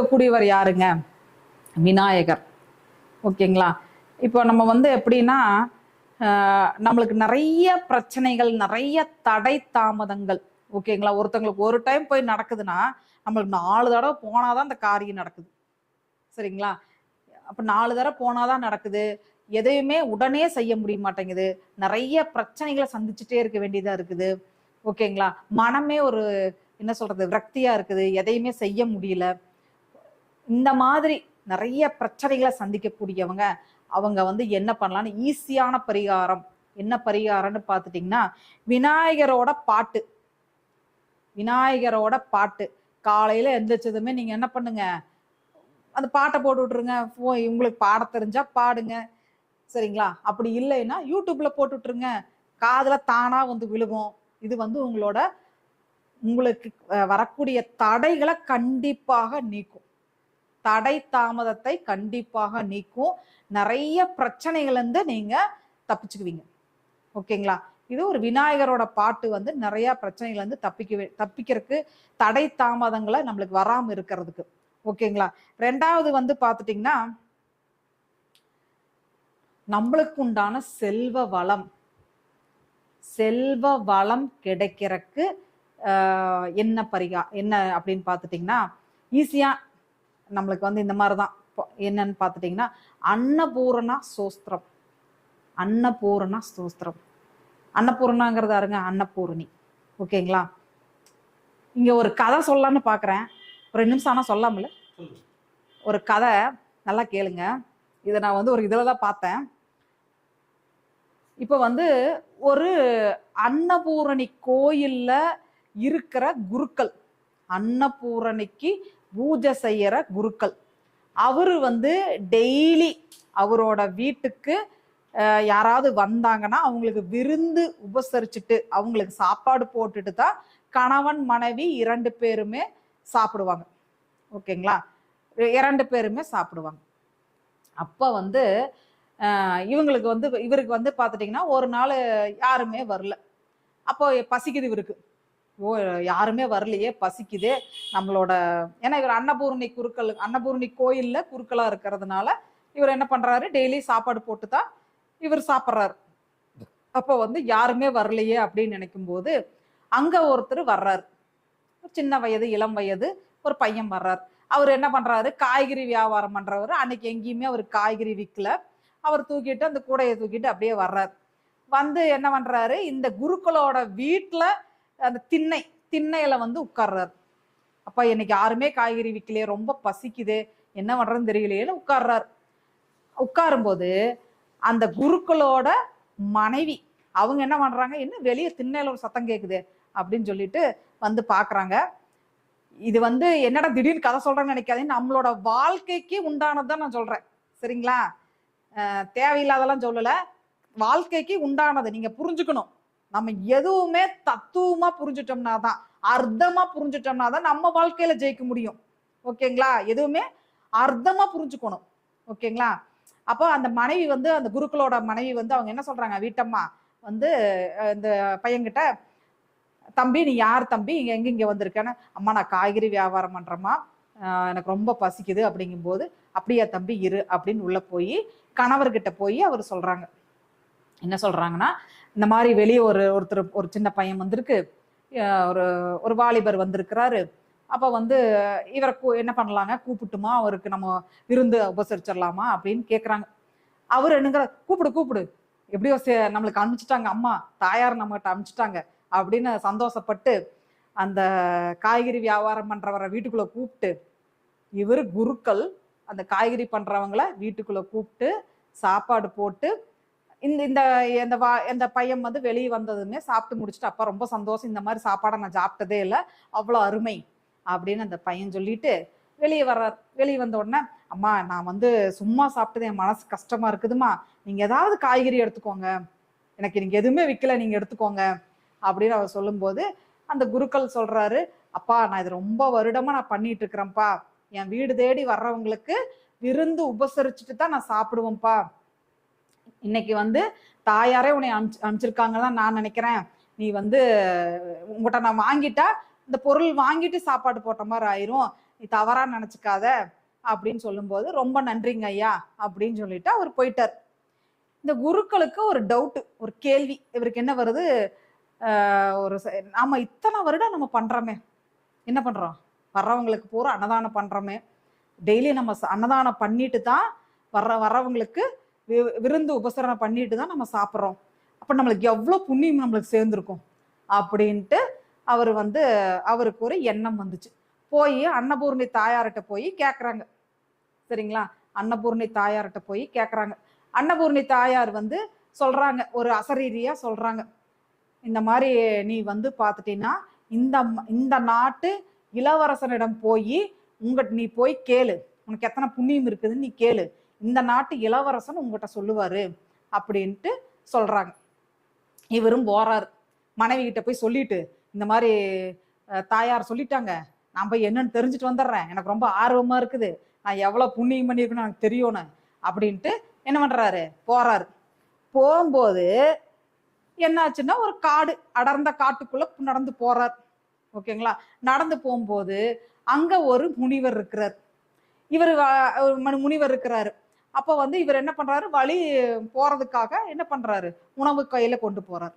இருக்கக்கூடியவர் யாருங்க? விநாயகர். ஓகேங்களா? இப்போ நம்ம வந்து எப்படின்னா நம்மளுக்கு நிறைய பிரச்சனைகள், நிறைய தடை தாமதங்கள். ஓகேங்களா? ஒருத்தங்களுக்கு ஒரு டைம் போய் நடக்குதுன்னா நம்மளுக்கு 4 தடவை போனாதான் அந்த காரியம் நடக்குது. சரிங்களா? அப்ப 4 தடவை போனாதான் நடக்குது. எதையுமே உடனே செய்ய முடிய மாட்டேங்குது. நிறைய பிரச்சனைகளை சந்திச்சுட்டே இருக்க வேண்டியதா இருக்குது. ஓகேங்களா? மனமே ஒரு என்ன சொல்றது, விரக்தியா இருக்குது. எதையுமே செய்ய முடியல. இந்த மாதிரி நிறைய பிரச்சனைகளை சந்திக்கக்கூடியவங்க அவங்க வந்து என்ன பண்ணலாம்னு ஈஸியான பரிகாரம். என்ன பரிகாரம்னு பார்த்துட்டீங்கன்னா, விநாயகரோட பாட்டு. விநாயகரோட பாட்டு காலையில எந்திரிச்சதுமே நீங்க என்ன பண்ணுங்க, அந்த பாட்டை போட்டு விட்டுருங்க. உங்களுக்கு பாட தெரிஞ்சா பாடுங்க. சரிங்களா? அப்படி இல்லைன்னா யூடியூப்ல போட்டு விட்டுருங்க. காதுல தானா வந்து விழுகும். இது வந்து உங்களுக்கு வரக்கூடிய தடைகளை கண்டிப்பாக நீக்கும். தடை தாமதத்தை கண்டிப்பாக நீக்கும். நிறைய பிரச்சனைகள் இருந்து நீங்க தப்பிச்சுக்குவீங்க. ஓகேங்களா? இது ஒரு விநாயகரோட பாட்டு வந்து நிறைய பிரச்சனைகள் வந்து தப்பிக்கிறதுக்கு, தடை தாமதங்களை நம்மளுக்கு வராம இருக்கிறதுக்கு. ஓகேங்களா? 2வது வந்து பாத்துட்டீங்கன்னா, நம்மளுக்கு உண்டான செல்வ வளம் கிடைக்கிறதுக்கு என்ன அப்படின்னு பாத்துட்டீங்கன்னா, ஈஸியா நம்மளுக்கு வந்து இந்த மாதிரிதான். என்னன்னு பாத்துட்டீங்கன்னா, அன்னபூரணா ஸ்தோத்திரம். அன்னபூரணா ஸ்தோத்திரம். அன்னபூர்ணாங்கிறது யாருங்க? அன்னபூரணி. ஓகேங்களா? இங்க ஒரு கதை சொல்லலாம்னு பாக்குறேன். ஒரு 2 நிமிஷம் ஆனா சொல்லாமல ஒரு கதை நல்லா கேளுங்க. இதை நான் வந்து ஒரு இதுலதான் பார்த்தேன். இப்ப வந்து ஒரு அன்னபூரணி கோயில்ல இருக்கிற குருக்கள், அன்னபூரணிக்கு பூஜை செய்யற குருக்கள், அவரு வந்து டெய்லி அவரோட வீட்டுக்கு யாராவது வந்தாங்கன்னா அவங்களுக்கு விருந்து உபசரிச்சுட்டு அவங்களுக்கு சாப்பாடு போட்டுட்டு தான் கணவன் மனைவி 2 பேருமே சாப்பிடுவாங்க. ஓகேங்களா? 2 பேருமே சாப்பிடுவாங்க. அப்ப வந்து இவருக்கு வந்து பாத்துட்டீங்கன்னா ஒரு நாள் யாருமே வரல. அப்போ பசிக்குது இவருக்கு. யாருமே வரலையே, பசிக்குது நம்மளோட. ஏன்னா இவர் அன்னபூரணி கோயில்ல குருக்களா இருக்கிறதுனால இவர் என்ன பண்றாரு, டெய்லி சாப்பாடு போட்டுதான் இவர் சாப்பிட்றாரு. அப்போ வந்து யாருமே வரலையே அப்படின்னு நினைக்கும் போது அங்க ஒருத்தர் வர்றாரு. சின்ன வயது, இளம் வயது ஒரு பையன் வர்றாரு. அவர் என்ன பண்றாரு, காய்கறி வியாபாரம் பண்றவர். அன்னைக்கு எங்கேயுமே அவர் காய்கறி விற்கல. அவர் தூக்கிட்டு அந்த கூடையை தூக்கிட்டு அப்படியே வர்றாரு. வந்து என்ன பண்றாரு, இந்த குருக்களோட வீட்டுல அந்த திண்ணையில வந்து உட்கார்றாரு. அப்ப இன்னைக்கு யாருமே காய்கறி விற்கலையே, ரொம்ப பசிக்குது, என்ன பண்றதுன்னு தெரியலையேன்னு உட்கார்றாரு. உட்காரும்போது அந்த குருக்களோட மனைவி அவங்க என்ன பண்றாங்க, என்ன வெளியே திண்ணையில ஒரு சத்தம் கேக்குது அப்படின்னு சொல்லிட்டு வந்து பாக்குறாங்க. இது வந்து என்னடா திடீர்னு கதை சொல்றேன்னு நினைக்காதீங்க, நம்மளோட வாழ்க்கைக்கு உண்டானதுதான் நான் சொல்றேன். சரிங்களா? தேவையில்லாதெல்லாம் சொல்லல, வாழ்க்கைக்கு உண்டானது நீங்க புரிஞ்சுக்கணும். நம்ம எதுவுமே தத்துவமா புரிஞ்சுட்டோம்னா தான், அர்த்தமா புரிஞ்சுட்டோம்னா தான் நம்ம வாழ்க்கையில ஜெயிக்க முடியும். ஓகேங்களா? எதுவுமே அர்த்தமா புரிஞ்சுக்கணும். ஓகேங்களா? அப்போ அந்த மனைவி வந்து, அந்த குருக்களோட மனைவி வந்து அவங்க என்ன சொல்றாங்க, வீட்டம்மா வந்து இந்த பையன்கிட்ட, தம்பி நீ யார் தம்பி, இங்க வந்திருக்கேன்னு. அம்மா நான் காய்கறி வியாபாரம் பண்றேம்மா, எனக்கு ரொம்ப பசிக்குது அப்படிங்கும்போது, அப்படியா தம்பி இரு அப்படின்னு உள்ள போய் கணவர்கிட்ட போய் அவர் சொல்றாங்க. என்ன சொல்றாங்கன்னா, இந்த மாதிரி வெளியே ஒருத்தர் ஒரு சின்ன பையன் வந்திருக்கு, ஒரு ஒரு வாலிபர் வந்திருக்கிறாரு. அப்ப வந்து இவரை என்ன பண்ணலாங்க, கூப்பிட்டுமா, அவருக்கு நம்ம விருந்து உபசரிச்சிடலாமா அப்படின்னு கேக்குறாங்க. அவர் என்னங்கிற, கூப்பிடு எப்படியோ நம்மளுக்கு அனுப்பிச்சிட்டாங்க, அம்மா தாயார் நம்மகிட்ட அனுப்பிச்சிட்டாங்க அப்படின்னு சந்தோஷப்பட்டு அந்த காய்கறி வியாபாரம் பண்றவரை வீட்டுக்குள்ள கூப்பிட்டு, இவர் குருக்கள் அந்த காய்கறி பண்றவங்கள வீட்டுக்குள்ள கூப்பிட்டு சாப்பாடு போட்டு, இந்த பையன் வந்து வெளியே வந்ததுமே சாப்பிட்டு முடிச்சுட்டு, அப்பா ரொம்ப சந்தோஷம், இந்த மாதிரி சாப்பாடை நான் சாப்பிட்டதே இல்லை, அவ்வளோ அருமை அப்படின்னு அந்த பையன் சொல்லிட்டு வெளியே வர்றார். வெளியே வந்த உடனே, அம்மா நான் வந்து சும்மா சாப்பிட்டது என் மனசு கஷ்டமா இருக்குதுமா, நீங்க ஏதாவது காய்கறி எடுத்துக்கோங்க, எனக்கு நீங்க எதுவுமே விற்கல, நீங்க எடுத்துக்கோங்க அப்படின்னு அவர் சொல்லும்போது அந்த குருக்கள் சொல்றாரு, அப்பா நான் இது ரொம்ப வருடமா நான் பண்ணிட்டு இருக்கிறேன்ப்பா, என் வீடு தேடி வர்றவங்களுக்கு விருந்து உபசரிச்சுட்டு தான் நான் சாப்பிடுவேன்ப்பா, இன்னைக்கு வந்து தாயாரே உன்னை அனுப்பிச்சிருக்காங்கன்னு நான் நினைக்கிறேன், நீ வந்து உங்கள்கிட்ட நான் வாங்கிட்டா இந்த பொருள் வாங்கிட்டு சாப்பாடு போட்ட மாதிரி ஆயிரும், நீ தவறா நினைச்சுக்காத அப்படின்னு சொல்லும்போது ரொம்ப நன்றிங்க ஐயா அப்படின்னு சொல்லிட்டு அவர் போயிட்டார். இந்த குருக்களுக்கு ஒரு டவுட், ஒரு கேள்வி இவருக்கு என்ன வருது, ஒரு நாம இத்தனை வருடம் நம்ம பண்றோமே, என்ன பண்றோம், வர்றவங்களுக்கு பூரா அன்னதானம் பண்றோமே, டெய்லி நம்ம அன்னதானம் பண்ணிட்டு தான் வர்றவங்களுக்கு விருந்து உபசரணம் பண்ணிட்டு தான் நம்ம சாப்பிட்றோம். அப்ப நம்மளுக்கு எவ்வளவு புண்ணியம் நம்மளுக்கு சேர்ந்துருக்கும் அப்படின்ட்டு அவர் வந்து அவருக்கு ஒரு எண்ணம் வந்துச்சு. போய் அன்னபூர்ணி தாயார்கிட்ட போய் கேட்குறாங்க. சரிங்களா, அன்னபூர்ணி தாயார்கிட்ட போய் கேட்குறாங்க. அன்னபூர்ணி தாயார் வந்து சொல்றாங்க, ஒரு அசரீரியா சொல்றாங்க, இந்த மாதிரி நீ வந்து பார்த்துட்டீங்கன்னா இந்த இந்த நாட்டு இளவரசனிடம் போய் நீ போய் கேளு, உனக்கு எத்தனை புண்ணியம் இருக்குதுன்னு நீ கேளு, இந்த நாட்டு இளவரசன் உங்ககிட்ட சொல்லுவாரு அப்படின்ட்டு சொல்றாங்க. இவரும் போறாரு, மனைவி கிட்ட போய் சொல்லிட்டு இந்த மாதிரி தாயார் சொல்லிட்டாங்க, நான் போய் என்னன்னு தெரிஞ்சுட்டு வந்துடுறேன், எனக்கு ரொம்ப ஆர்வமா இருக்குது, நான் எவ்வளவு புண்ணியம் பண்ணியிருக்கேன்னு எனக்கு தெரியணும் அப்படின்ட்டு என்ன பண்றாரு, போறாரு. போகும்போது என்னாச்சுன்னா ஒரு காடு, அடர்ந்த காட்டுக்குள்ள நடந்து போறார். ஓகேங்களா, நடந்து போகும்போது அங்க ஒரு முனிவர் இருக்கிறார். இவர் முனிவர் இருக்கிறாரு. அப்ப வந்து இவர் என்ன பண்றாரு, வழி போறதுக்காக என்ன பண்றாரு, உணவு கையில கொண்டு போறார்.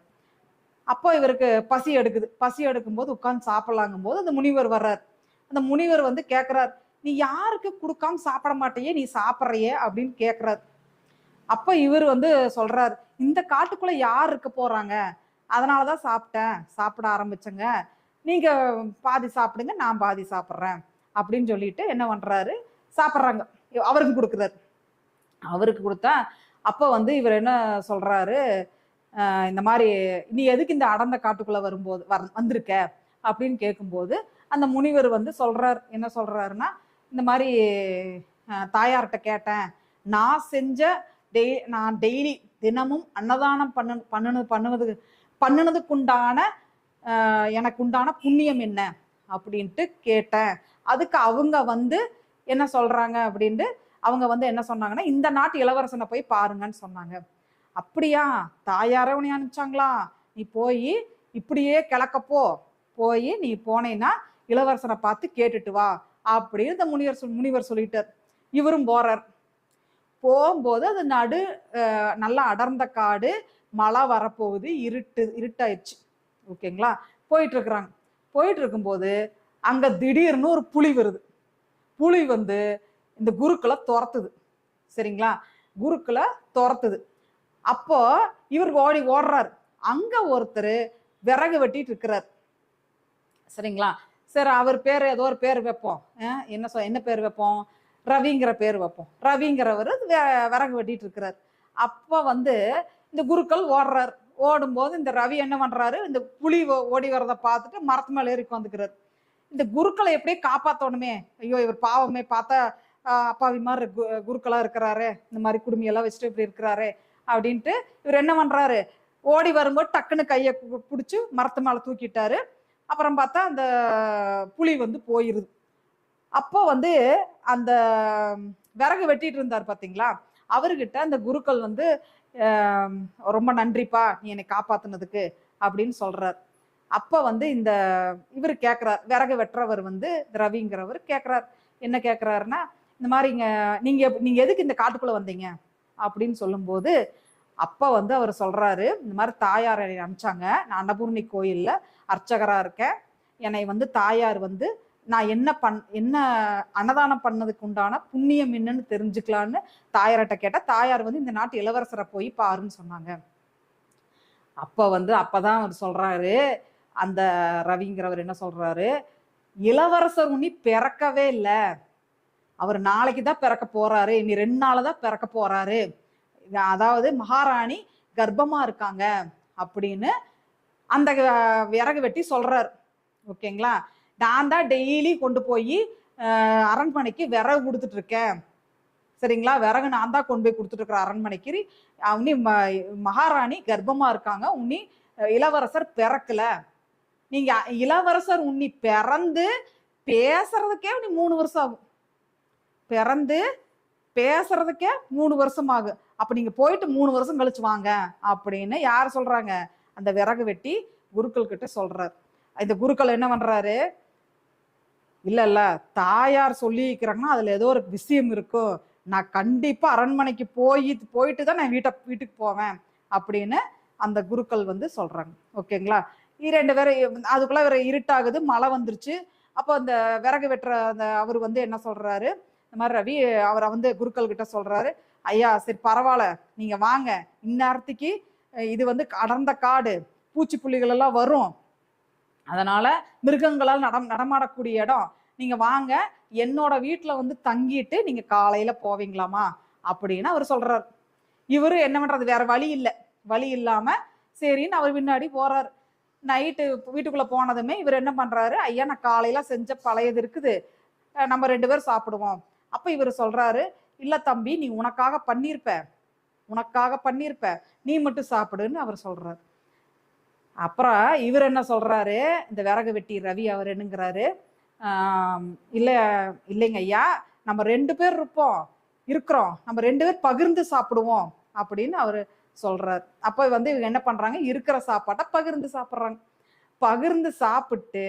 அப்போ இவருக்கு பசி எடுக்குது. பசி எடுக்கும் போது உட்கார்ந்து சாப்பிடலாங்கும் போது அந்த முனிவர் வர்றார். அந்த முனிவர் வந்து கேட்கிறார், நீ யாருக்கு கொடுக்காம சாப்பிட மாட்டேயே, நீ சாப்பிட்றையே அப்படின்னு கேட்கிறார். அப்ப இவர் வந்து சொல்றார், இந்த காட்டுக்குள்ள யார் இருக்க போறாங்க, அதனாலதான் சாப்பிட்டேன், சாப்பிட ஆரம்பிச்சங்க, நீங்க பாதி சாப்பிடுங்க, நான் பாதி சாப்பிட்றேன் அப்படின்னு சொல்லிட்டு என்ன பண்றாரு, சாப்பிட்றாங்க. அவருக்கு கொடுக்குறாரு. அவருக்கு கொடுத்தா அப்ப வந்து இவர் என்ன சொல்றாரு, இந்த மாதிரி நீ எதுக்கு இந்த அடர்ந்த காட்டுக்குள்ள வரும்போது வந்திருக்க அப்படின்னு கேட்கும்போது அந்த முனிவர் வந்து சொல்றார், என்ன சொல்றாருன்னா, இந்த மாதிரி தாயார்கிட்ட கேட்டேன், நான் டெய்லி தினமும் அன்னதானம் பண்ணுனதுக்குண்டான எனக்கு உண்டான புண்ணியம் என்ன அப்படின்ட்டு கேட்டேன். அதுக்கு அவங்க வந்து என்ன சொல்றாங்க அப்படின்ட்டு அவங்க வந்து என்ன சொன்னாங்கன்னா, இந்த நாட்டு இளவரசனை போய் பாருங்கன்னு சொன்னாங்க. அப்படியா, தாயாரே உன்னை அனுப்பிச்சாங்களா, நீ போய் இப்படியே கிழக்கப்போ, போய் நீ போனேன்னா இளவரசனை பார்த்து கேட்டுட்டு வா அப்படின்னு இந்த முனிவர் சொல்லிட்டார். இவரும் போறார். போகும்போது அது நல்லா அடர்ந்த காடு, மழை வரப்போகுது, இருட்டாயிடுச்சு. ஓகேங்களா, போயிட்டு இருக்கிறாங்க. போயிட்டு இருக்கும்போது அங்க திடீர்னு ஒரு புலி வருது. புலி வந்து இந்த குருக்களை துரத்துது. சரிங்களா, குருக்களை துரத்துது. அப்போ இவர் ஓடுறாரு. அங்க ஒருத்தர் விறகு வெட்டிட்டு இருக்கிறார். சரிங்களா, சரி அவர் பேர் ஏதோ ஒரு பேர் வைப்போம், என்ன பேர் வைப்போம், ரவிங்கிற பேர் வைப்போம். ரவிங்கிறவர் விறகு வெட்டிட்டு இருக்கிறார். அப்ப வந்து இந்த குருக்கள் ஓடுறாரு. ஓடும்போது இந்த ரவி என்ன பண்றாரு, இந்த புலி ஓடி வரதை பார்த்துட்டு மரத்து மேல ஏறி வந்துக்கிறார். இந்த குருக்களை எப்படியே காப்பாத்தணுமே, ஐயோ இவர் பாவமே, பார்த்தா அப்பாவி மாதிரி குருக்களா இருக்கிறாரு, இந்த மாதிரி குடுமையெல்லாம் வச்சுட்டு இப்படி இருக்கிறாரு அப்படின்ட்டு இவர் என்ன பண்றாரு, ஓடி வரும்போது டக்குன்னு கையை பிடிச்சி மரத்து மேல தூக்கிட்டாரு. அப்புறம் பார்த்தா அந்த புலி வந்து போயிருது. அப்போ வந்து அந்த விறகு வெட்டிட்டு இருந்தார் பாத்தீங்களா, அவர்கிட்ட அந்த குருக்கள் வந்து ரொம்ப நன்றிப்பா நீ என்னை காப்பாத்துனதுக்கு அப்படின்னு சொல்றார். அப்ப வந்து இந்த இவர் கேட்கிறார், விறகு வெட்டுறவர் வந்து ரவிங்கிறவர் கேட்கிறார், என்ன கேட்கிறாருன்னா, இந்த மாதிரி நீங்க எதுக்கு இந்த காட்டுக்குள்ள வந்தீங்க அப்படின்னு சொல்லும்போது அப்ப வந்து அவர் சொல்றாரு, இந்த மாதிரி தாயார் என்னை அனுப்பிச்சாங்க, நான் அன்னபூர்ணி கோயில்ல அர்ச்சகரா இருக்கேன், என்னை வந்து தாயார் வந்து நான் என்ன அன்னதானம் பண்ணதுக்கு உண்டான புண்ணியம் என்னன்னு தெரிஞ்சுக்கலான்னு தாயார்கிட்ட கேட்டா, தாயார் வந்து இந்த நாட்டு இளவரசரை போய் பாருன்னு சொன்னாங்க. அப்பதான் அவர் சொல்றாரு, அந்த ரவிங்கிறவர் என்ன சொல்றாரு, இளவரசர் உன்னி பிறக்கவே இல்லை, அவர் நாளைக்குதான் பிறக்க போறாரு, இனி 2 நாள்தான் பிறக்க போறாரு, அதாவது மகாராணி கர்ப்பமா இருக்காங்க அப்படின்னு அந்த விறகு வெட்டி சொல்றாரு. ஓகேங்களா, நான் தான் டெய்லி கொண்டு போய் அரண்மனைக்கு விறகு கொடுத்துட்டு இருக்கேன். சரிங்களா, விறகு நான் தான் கொண்டு போய் கொடுத்துட்டு இருக்கிற அரண்மனைக்கு, உன்னி மகாராணி கர்ப்பமா இருக்காங்க, உன்னி இளவரசர் பிறக்கல, நீங்க இளவரசர் உன்னி பிறந்து பேசுறதுக்கே உன்னி 3 வருஷம் ஆகும், பிறந்து பேசுறதுக்கே 3 வருஷம் ஆகும், அப்ப நீங்க போயிட்டு 3 வருஷம் கழிச்சு வாங்க அப்படின்னு யார் சொல்றாங்க, அந்த விறகு வெட்டி குருக்கள் கிட்ட சொல்றாரு. இந்த குருக்கள் என்ன பண்றாரு, இல்ல இல்ல, தாயார் சொல்லிக்கிறாங்கன்னா அதுல ஏதோ ஒரு விஷயம் இருக்கும், நான் கண்டிப்பா அரண்மனைக்கு போயிட்டு தான் நான் வீட்டுக்கு போவேன் அப்படின்னு அந்த குருக்கள் வந்து சொல்றாங்க. ஓகேங்களா? 2 பேரும் அதுக்குள்ள வேற இருட்டாகுது, மழை வந்துருச்சு. அப்போ அந்த விறகு வெட்டுற அந்த அவர் வந்து என்ன சொல்றாரு, இந்த மாதிரி ரவி அவரை வந்து குருக்கள் கிட்ட சொல்றாரு, ஐயா சரி பரவாயில்ல, நீங்க வாங்க, இந்நேரத்துக்கு இது வந்து அடர்ந்த காடு, பூச்சிப்புள்ளிகள் எல்லாம் வரும், அதனால மிருகங்களால் நடமாடக்கூடிய இடம், நீங்க வாங்க, என்னோட வீட்டுல வந்து தங்கிட்டு நீங்க காலையில போவீங்களாமா அப்படின்னு அவர் சொல்றாரு. இவரு என்ன பண்றது, வேற வழி இல்லாம சரின்னு அவர் பின்னாடி போறாரு. நைட்டு வீட்டுக்குள்ள போனதுமே இவர் என்ன பண்றாரு, ஐயா நான் காலையில செஞ்ச பழையது இருக்குது, நம்ம 2 பேரும் சாப்பிடுவோம். அப்ப இவர் சொல்றாரு, இல்ல தம்பி, நீ உனக்காக பண்ணிருப்ப, நீ மட்டும் சாப்பிடுன்னு அவர் சொல்றாரு. அப்புறம் இவர் என்ன சொல்றாரு, இந்த விறகு வெட்டி ரவி அவர் என்னங்கிறாரு, இல்ல இல்லைங்க ஐயா, நம்ம 2 பேர் இருக்கிறோம், நம்ம 2 பேர் பகிர்ந்து சாப்பிடுவோம் அப்படின்னு அவரு சொல்றாரு. அப்ப வந்து இவங்க என்ன பண்றாங்க, இருக்கிற சாப்பாட்டை பகிர்ந்து சாப்பிடுறாங்க. பகிர்ந்து சாப்பிட்டு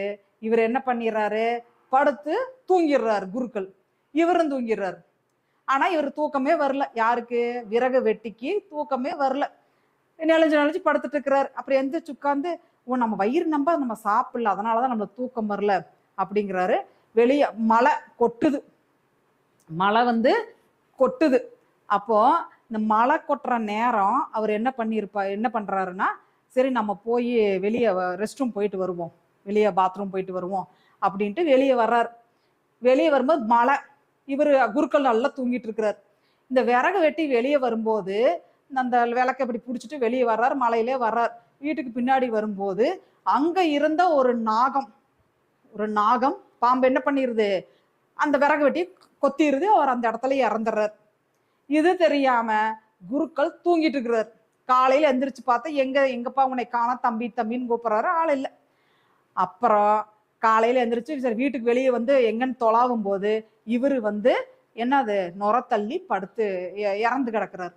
இவர் என்ன பண்ணிடுறாரு, படுத்து தூங்கிடுறாரு குருக்கள். இவரும் தூங்கிடுறாரு. ஆனா இவர் தூக்கமே வரல. யாருக்கு, விறகு வெட்டிக்கு தூக்கமே வரல. நெளிஞ்சு படுத்துட்டு இருக்கிறாரு. அப்புறம் எந்திரிச்சு உட்கார்ந்து, நம்ம வயிறு நம்ம சாப்பிடல, அதனாலதான் நம்மளுக்கு தூக்கம் வரல அப்படிங்கிறாரு. வெளியே மழை வந்து கொட்டுது. அப்போ இந்த மழை கொட்டுற நேரம் அவர் என்ன பண்றாருன்னா, சரி நம்ம போய் வெளியே ரெஸ்ட் ரூம் போயிட்டு வருவோம், வெளியே பாத்ரூம் போயிட்டு வருவோம் அப்படின்ட்டு வெளியே வர்றாரு. வெளியே வரும்போது மழை, இவர் குருக்கள் நல்லா தூங்கிட்டு இருக்கிறார். இந்த விறகு வெட்டி வெளியே வரும்போது அந்த விளக்க இப்படி பிடிச்சிட்டு வெளியே வர்றாரு, மலையிலே வர்றார். வீட்டுக்கு பின்னாடி வரும்போது அங்க இருந்த ஒரு நாகம் பாம்பு என்ன பண்ணிருது, அந்த விறகு வெட்டி கொத்திடுது. அவர் அந்த இடத்துல இறந்துடுறார். இது தெரியாம குருக்கள் தூங்கிட்டு இருக்கிறார். காலையில எந்திரிச்சு பார்த்தா எங்கப்பா உன்னை காணோம், தம்பின்னு கூப்பிடுறாரு, ஆள் இல்லை. அப்புறம் காலையில எந்திரிச்சு சரி வீட்டுக்கு வெளியே வந்து எங்கன்னு தொலாவும் போது இவரு வந்து என்னது நுரத்தள்ளி படுத்து இறந்து கிடக்குறாரு.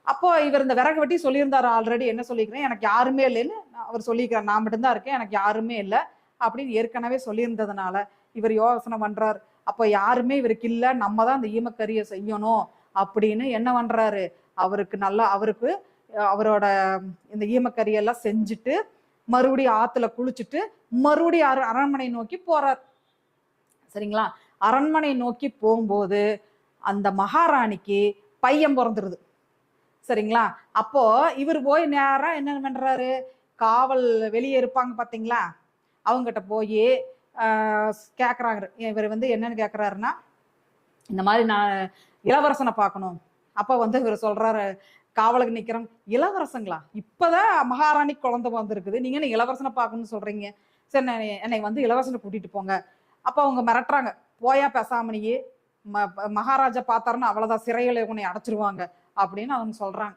அப்போ இவர் இந்த விறகு வெட்டி சொல்லியிருந்தாரு ஆல்ரெடி, என்ன சொல்லிக்கிறேன், எனக்கு யாருமே இல்லைன்னு அவர் சொல்லிக்கிறார், நான் மட்டும்தான் இருக்கேன், எனக்கு யாருமே இல்லை அப்படின்னு ஏற்கனவே சொல்லியிருந்ததுனால இவர் யோசனை பண்றாரு. அப்போ யாருமே இவருக்கு இல்லை, நம்ம தான் இந்த ஈமக்கரியை செய்யணும் அப்படின்னு என்ன பண்றாரு, அவருக்கு அவரோட இந்த ஈமக்கரியெல்லாம் செஞ்சுட்டு மறுபடியும் ஆத்துல குளிச்சுட்டு மறுபடியும் அரண்மனை நோக்கி போறார். சரிங்களா? அரண்மனை நோக்கி போகும்போது அந்த மகாராணிக்கு பையன் பிறந்துருது. சரிங்களா? அப்போ இவர் போய் நேரா என்ன பண்றாரு, காவல் வெளியே இருப்பாங்க பாத்தீங்களா, அவங்ககிட்ட போய் கேக்குறாங்க. இவர் வந்து என்னன்னு கேக்குறாருன்னா, இந்த மாதிரி நான் இளவரசனை பார்க்கணும். அப்ப வந்து இவர் சொல்றாரு, காவலுக்கு நிக்கிறோம், இளவரசங்களா, இப்பதான் மகாராணி குழந்தை வந்திருக்குது, நீங்க என்ன இளவரசனை பார்க்கணும்னு சொல்றீங்க, சரி என்னை வந்து இளவரசனை கூட்டிட்டு போங்க. அப்ப அவங்க மிரட்டுறாங்க, போயா பேசாமணியே, மகாராஜா பார்த்தாருன்னு அவ்வளவுதான், சிறையில உன்னை அடைச்சிருவாங்க அப்படின்னு அவங்க சொல்றாங்க.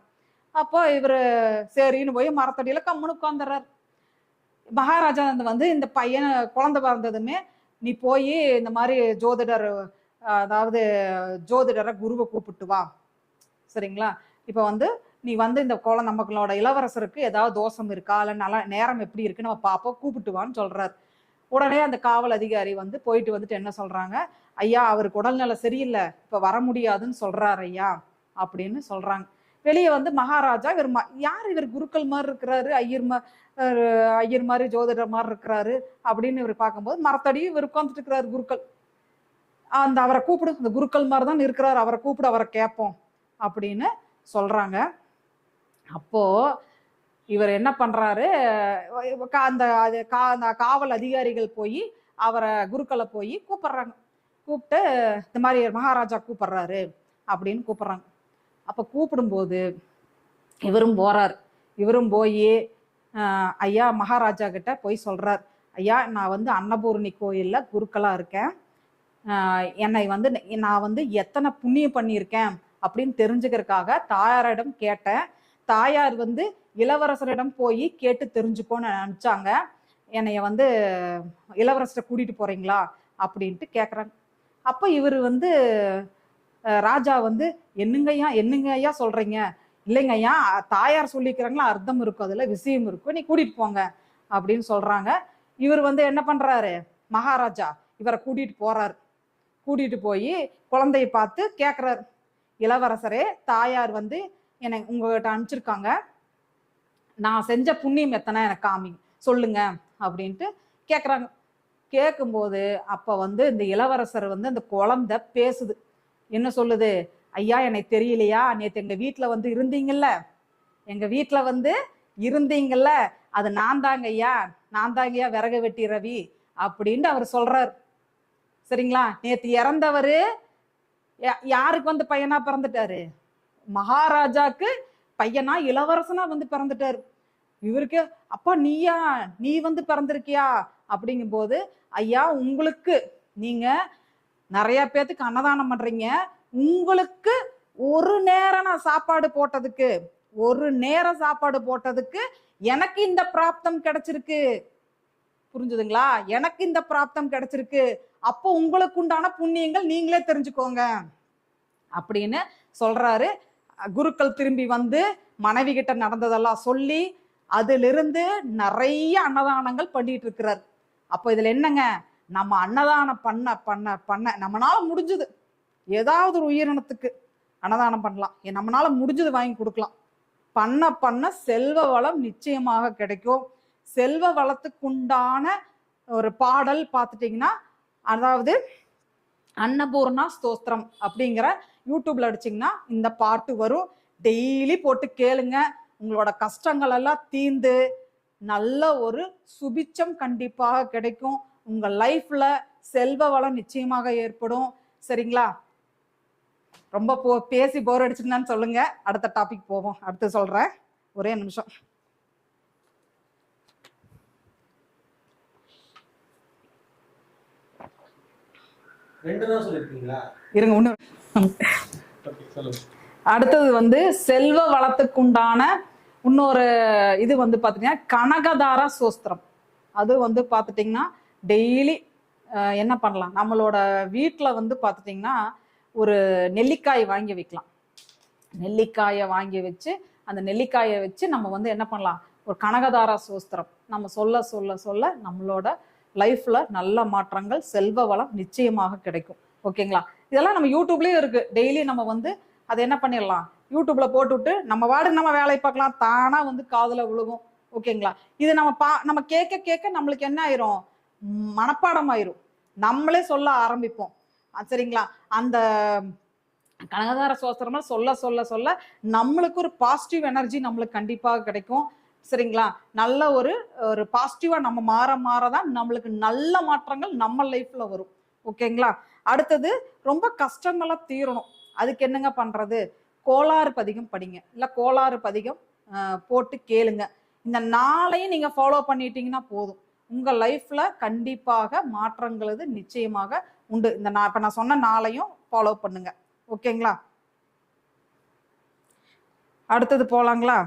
அப்போ இவரு சரின்னு போய் மரத்தடியில கம்முன்னு உட்காந்துறாரு. மகாராஜா வந்து இந்த பையன் குழந்தை பிறந்ததுமே, நீ போய் இந்த மாதிரி அதாவது ஜோதிடரை குருவை கூப்பிட்டு வா, சரிங்களா, இப்ப வந்து நீ வந்து இந்த நம்மளோட இளவரசருக்கு ஏதாவது தோஷம் இருக்கா, இல்ல நல்ல நேரம் எப்படி இருக்கு நம்ம பாப்போம், கூப்பிட்டு வான்னு சொல்றாரு. உடனே அந்த காவல் அதிகாரி வந்து போயிட்டு வந்துட்டு என்ன சொல்றாங்க, ஐயா அவருக்கு உடல்நிலை சரியில்லை, இப்ப வர முடியாதுன்னு சொல்றாரு ஐயா அப்படின்னு சொல்றாங்க. வெளியே வந்து மகாராஜா யார் இவர் குருக்கள் மாதிரி இருக்கிறாரு, ஐயர் மாதிரி ஜோதிடர் மாதிரி இருக்கிறாரு அப்படின்னு இவர் பார்க்கும்போது மரத்தடியும் இவர் உட்கார்ந்துட்டு இருக்கிறாரு குருக்கள். அவரை கூப்பிடு, இந்த குருக்கள் மாதிரி தான் இருக்கிறாரு, அவரை கூப்பிடு, அவரை கேட்போம் அப்படின்னு சொல்றாங்க. அப்போ இவர் என்ன பண்றாரு, அந்த காவல் அதிகாரிகள் போய் அவரை குருக்களை போய் கூப்பிடுறாங்க. கூப்பிட்டு இந்த மாதிரி மகாராஜா கூப்பிடுறாரு அப்படின்னு கூப்பிடுறாங்க. அப்ப கூப்பிடும்போது இவரும் போறார். இவரும் போய் ஐயா மகாராஜா கிட்ட போய் சொல்றார், ஐயா நான் வந்து அன்னபூரணி கோயில்ல குருக்களா இருக்கேன், என்னை வந்து நான் வந்து எத்தனை புண்ணியம் பண்ணியிருக்கேன் அப்படின்னு தெரிஞ்சுக்கிறதுக்காக தாயாரிடம் கேட்டேன். தாயார் வந்து இளவரசரிடம் போய் கேட்டு தெரிஞ்சுக்கோன்னு நினைச்சாங்க, என்னைய வந்து இளவரசரை கூட்டிட்டு போறீங்களா அப்படின்ட்டு கேக்குறாங்க. அப்ப இவர் வந்து ராஜா வந்து என்னங்க ஐயா சொல்றீங்க, இல்லைங்க ஐயா தாயார் சொல்லிக்கிறாங்களா, அர்த்தம் இருக்கும், அதுல விஷயம் இருக்கும், நீ கூட்டிட்டு போங்க அப்படின்னு சொல்றாங்க. இவர் வந்து என்ன பண்றாரு, மகாராஜா இவரை கூட்டிட்டு போறாரு. கூட்டிட்டு போய் குழந்தைய பார்த்து கேட்குறாரு, இளவரசரே, தாயார் வந்து என்னை உங்ககிட்ட அனுப்பிச்சிருக்காங்க, நான் செஞ்ச புண்ணியம் எத்தனை எனக்கு காமி சொல்லுங்க அப்படின்ட்டு கேட்குறாங்க. கேட்கும்போது அப்ப வந்து இந்த இளவரசர் வந்து அந்த குழந்தை பேசுது. என்ன சொல்லுது? ஐயா, எனக்கு தெரியலையா, நேற்று எங்க வீட்டுல வந்து இருந்தீங்கல்ல, எங்க வீட்டுல வந்து இருந்தீங்கல்ல, அது நான் தாங்க ஐயா, நான் தாங்க ஐயா விறகு வெட்டி ரவி அப்படின்ட்டு அவர் சொல்றாரு. சரிங்களா? நேற்று இறந்தவரு யாருக்கு வந்து பையனா பிறந்துட்டாரு? மகாராஜாக்கு பையனா, இளவரசனா வந்து பிறந்துட்டாரு. இவருக்கு அப்பா நீயா, நீ வந்து பிறந்திருக்கியா அப்படிங்கும் போது, ஐயா உங்களுக்கு, நீங்க நிறைய பேத்துக்கு அன்னதானம் பண்றீங்க, உங்களுக்கு ஒரு நேரம் நான் சாப்பாடு போட்டதுக்கு, ஒரு நேரம் சாப்பாடு போட்டதுக்கு எனக்கு இந்த பிராப்தம் கிடைச்சிருக்கு. புரிஞ்சுதுங்களா? எனக்கு இந்த பிராப்தம் கிடைச்சிருக்கு. அப்போ உங்களுக்கு உண்டான புண்ணியங்கள் நீங்களே தெரிஞ்சுக்கோங்க அப்படின்னு சொல்றாரு. குருக்கள் திரும்பி வந்து மனைவி கிட்ட நடந்ததெல்லாம் சொல்லி அதிலிருந்து நிறைய அன்னதானங்கள் பண்ணிட்டு இருக்கிறார். அப்போ இதுல என்னங்க, நம்ம அன்னதானம் பண்ண பண்ண பண்ண நம்மளால முடிஞ்சது ஏதாவது ஒரு உயிரினத்துக்கு அன்னதானம் பண்ணலாம், நம்மளால முடிஞ்சது வாங்கி கொடுக்கலாம். பண்ண பண்ண செல்வ வளம் நிச்சயமாக கிடைக்கும். செல்வ வளத்துக்குண்டான ஒரு பாடல் பார்த்துட்டீங்கன்னா, அதாவது அன்னபூர்ணா ஸ்தோத்திரம் அப்படிங்கிற யூடியூப்ல அடிச்சிங்கன்னா இந்த பாட்டு வரும். டெய்லி போட்டு கேளுங்க. உங்களோட கஷ்டங்கள் எல்லாம் தீர்ந்து நல்ல ஒரு சுபிச்சம் கண்டிப்பாக கிடைக்கும். உங்க லைஃப்ல செல்வ வளம் நிச்சயமாக ஏற்படும். சரிங்களா? ரொம்ப பேசி போர் அடிச்சுன்னு சொல்லுங்க. அடுத்த டாபிக் போவோம். அடுத்து சொல்றேன், ஒரே நிமிஷம். இருங்க ஒண்ணு. அடுத்தது வந்து செல்வ வளத்துக்குண்டான இன்னொரு இது வந்து பாத்தீங்கன்னா கனகதாரா சோஸ்திரம். அது வந்து பாத்துட்டீங்கன்னா டெய்லி என்ன பண்ணலாம், நம்மளோட வீட்டுல வந்து பாத்துட்டீங்கன்னா ஒரு நெல்லிக்காய் வாங்கி வைக்கலாம். நெல்லிக்காயை வாங்கி வச்சு அந்த நெல்லிக்காயை வச்சு நம்ம வந்து என்ன பண்ணலாம், ஒரு கனகதாரா சோஸ்திரம் நம்ம சொல்ல சொல்ல சொல்ல நம்மளோட லைஃப்ல நல்ல மாற்றங்கள், செல்வ வளம் நிச்சயமாக கிடைக்கும். ஓகேங்களா? இதெல்லாம் நம்ம யூடியூப்லயும் இருக்கு. டெய்லி நம்ம வந்து அதை என்ன பண்ணிடலாம், யூடியூப்ல போட்டுவிட்டு நம்ம வாடு நம்ம வேலையை பார்க்கலாம், தானா வந்து காதுல விழுகும். ஓகேங்களா? இது நம்ம கேட்க கேட்க நம்மளுக்கு என்ன ஆயிரும், மனப்பாடம் ஆயிரும், நம்மளே சொல்ல ஆரம்பிப்போம். சரிங்களா? அந்த கனகதார சோஸ்திரமா சொல்ல சொல்ல சொல்ல நம்மளுக்கு ஒரு பாசிட்டிவ் எனர்ஜி நம்மளுக்கு கண்டிப்பாக கிடைக்கும். சரிங்களா? நல்ல ஒரு ஒரு பாசிட்டிவா நம்ம மாற மாறதான் நம்மளுக்கு நல்ல மாற்றங்கள் நம்ம லைஃப்ல வரும். ஓகேங்களா? அடுத்தது ரொம்ப கஷ்டங்களா தீரணும். அதுக்கு என்னங்க பண்றது, கோளாறு பதிகம் படிங்க, இல்ல கோளாறு பதிகம் போட்டு கேளுங்க. இந்த நாளையும் நீங்க ஃபாலோ பண்ணிட்டீங்கன்னா போதும், உங்க லைஃப்ல கண்டிப்பாக மாற்றங்கள் நிச்சயமாக உண்டு. இந்த இப்ப நான் சொன்ன நாளையும் ஃபாலோ பண்ணுங்க. ஓகேங்களா? அடுத்தது போலாங்களா?